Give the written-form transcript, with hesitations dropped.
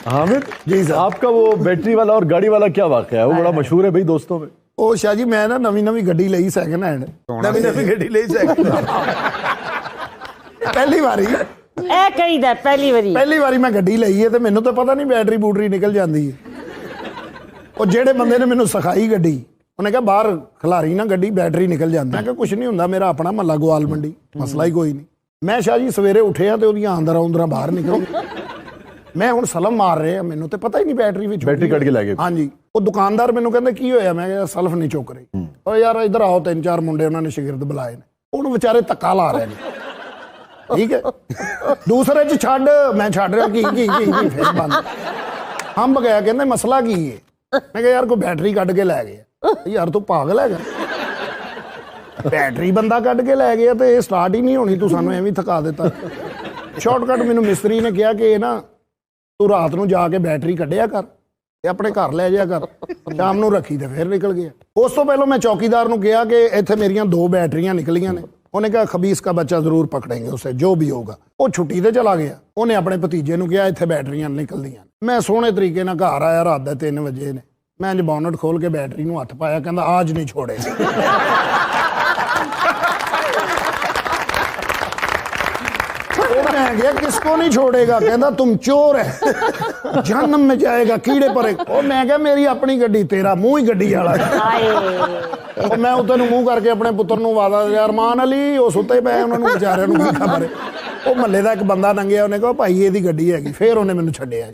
हामिद जी sir. आपका वो battery वाला और गाड़ी वाला क्या वाकया है? वो बड़ा मशहूर है भाई दोस्तों में। ਉਹ ਸ਼ਾਹ ਜੀ ਮੈਂ ਨਾ ਨਵੀਂ ਗੱਡੀ ਲਈ ਸੈਕਿੰਡ ਹੈਂਡ ਨਵੀਂ ਗੱਡੀ ਲਈ ਸੈਕਿੰਡ ਪਹਿਲੀ ਵਾਰੀ ਇਹ ਕਹੀਦਾ ਪਹਿਲੀ ਵਾਰੀ ਮੈਂ ਗੱਡੀ ਲਈ ਹੈ ਤੇ ਮੈਨੂੰ ਤਾਂ ਪਤਾ ਨਹੀਂ ਬੈਟਰੀ ਬੂਟਰੀ ਨਿਕਲ ਜਾਂਦੀ ਹੈ। ਉਹ ਜਿਹੜੇ ਬੰਦੇ ਨੇ ਮੈਨੂੰ ਸਿਖਾਈ ਗੱਡੀ ਉਹਨੇ ਕਿਹਾ ਬਾਹਰ ਖਿਲਾਰੀ ਨਾ ਗੱਡੀ ਬੈਟਰੀ ਨਿਕਲ ਜਾਂਦੀ। ਮੈਂ ਕਿਹਾ ਕੁਛ ਨਹੀਂ ਹੁੰਦਾ, ਮੇਰਾ ਆਪਣਾ ਮਹੱਲਾ ਗੋਆਲ ਮੰਡੀ, ਮਸਲਾ ਹੀ ਕੋਈ ਨਹੀਂ। ਮੈਂ ਸ਼ਾਹ ਜੀ ਸਵੇਰੇ ਉੱਠਿਆ ਤੇ ਉਹਦੀਆਂ ਆਂਦਰਾਂ ਬਾਹਰ ਨਿਕਲ ਮੈਂ ਹੁਣ ਸਲਮ ਮਾਰ ਰਿਹਾ, ਮੈਨੂੰ ਤੇ ਪਤਾ ਹੀ ਨਹੀਂ ਬੈਟਰੀ ਵਿੱਚ ਬੈਟਰੀ ਕੱਢ ਕੇ ਲੈ ਗਏ। ਹਾਂਜੀ, ਉਹ ਦੁਕਾਨਦਾਰ ਮੈਨੂੰ ਕਹਿੰਦੇ ਕੀ ਹੋਇਆ? ਮੈਂ ਕਿਹਾ ਸਲਫ ਨਹੀਂ ਚੁੱਕ ਰਹੀ। ਉਹ ਯਾਰ ਇੱਧਰ ਆਓ, 3-4 ਮੁੰਡੇ ਉਹਨਾਂ ਨੇ ਸ਼ਾਗਿਰਦ ਬੁਲਾਏ ਨੇ, ਉਹਨੂੰ ਵਿਚਾਰੇ ਧੱਕਾ ਲਾ ਰਹੇ ਨੇ। ਠੀਕ ਹੈ, ਦੂਸਰੇ ਚ ਛੱਡ, ਮੈਂ ਛੱਡ ਰਿਹਾ ਕੀ ਫਿਰ ਬੰਦ ਹੰਬ ਗਿਆ। ਕਹਿੰਦੇ ਮਸਲਾ ਕੀ ਹੈ? ਮੈਂ ਕਿਹਾ ਯਾਰ ਕੋਈ ਬੈਟਰੀ ਕੱਢ ਕੇ ਲੈ ਗਿਆ। ਯਾਰ ਤੂੰ ਪਾਗਲ ਹੈਗਾ, ਬੈਟਰੀ ਬੰਦਾ ਕੱਢ ਕੇ ਲੈ ਗਿਆ ਤੇ ਇਹ ਸਟਾਰਟ ਹੀ ਨਹੀਂ ਹੋਣੀ, ਤੂੰ ਸਾਨੂੰ ਐਵੇਂ ਥਕਾ ਦਿੱਤਾ। ਸ਼ਾਰਟਕਟ ਮੈਨੂੰ ਮਿਸਤਰੀ ਨੇ ਕਿਹਾ ਕਿ ਇਹ ਨਾ ਤੂੰ ਰਾਤ ਨੂੰ ਜਾ ਕੇ ਬੈਟਰੀ ਕੱਢਿਆ ਕਰ ਤੇ ਆਪਣੇ ਘਰ ਲੈ ਜਾਇਆ ਕਰ, ਸ਼ਾਮ ਨੂੰ ਰੱਖੀ ਤੇ ਫਿਰ ਨਿਕਲ ਗਿਆ। ਉਸ ਤੋਂ ਪਹਿਲਾਂ ਮੈਂ ਚੌਕੀਦਾਰ ਨੂੰ ਕਿਹਾ ਕਿ ਇੱਥੇ ਮੇਰੀਆਂ 2 ਬੈਟਰੀਆਂ ਨਿਕਲੀਆਂ ਨੇ। ਉਹਨੇ ਕਿਹਾ ਖਬੀਸ ਕਾ ਬੱਚਾ ਜ਼ਰੂਰ ਪਕੜेंगे ਉਸੇ ਜੋ ਵੀ ਹੋਗਾ। ਉਹ ਛੁੱਟੀ ਤੇ ਚਲਾ ਗਿਆ। ਉਹਨੇ ਆਪਣੇ ਭਤੀਜੇ ਨੂੰ ਕਿਹਾ ਇੱਥੇ ਬੈਟਰੀਆਂ ਨਿਕਲਦੀਆਂ। ਮੈਂ ਸੋਹਣੇ ਤਰੀਕੇ ਨਾਲ ਘਰ ਆਇਆ, ਰਾਤ ਦੇ 3 ਵਜੇ ਨੇ। ਮੈਂ ਅੱਜ ਬੋਨਟ ਖੋਲ ਕੇ ਬੈਟਰੀ ਨੂੰ ਹੱਥ ਪਾਇਆ, ਕਹਿੰਦਾ ਆਜ ਨਹੀਂ ਛੋੜੇ। मैं गया किसको नहीं छोड़ेगा? कहता तुम चोर है, जहन्नम में जाएगा कीड़े परे। और मैं क्या मेरी अपनी गड्डी, तेरा मुंह ही गड्डी वाला। मैं उधर मुंह करके अपने पुत्र ਨੂੰ ਆਵਾਜ਼ ਦਿਆ, ਅਰਮਾਨ ਅਲੀ ਉਹ ਸੁੱਤੇ ਪਏ, ਉਹਨਾਂ ਨੂੰ ਵਿਚਾਰਿਆਂ ਨੂੰ ਕੀ ਖਬਰ ਹੈ। ਉਹ ਮਹੱਲੇ ਦਾ ਇੱਕ ਬੰਦਾ ਲੰਘਿਆ, ਉਹਨੇ ਕਿਹਾ ਭਾਈ ਇਹਦੀ ਗੱਡੀ ਹੈਗੀ। ਫਿਰ ਉਹਨੇ ਮੈਨੂੰ ਛੱਡਿਆ।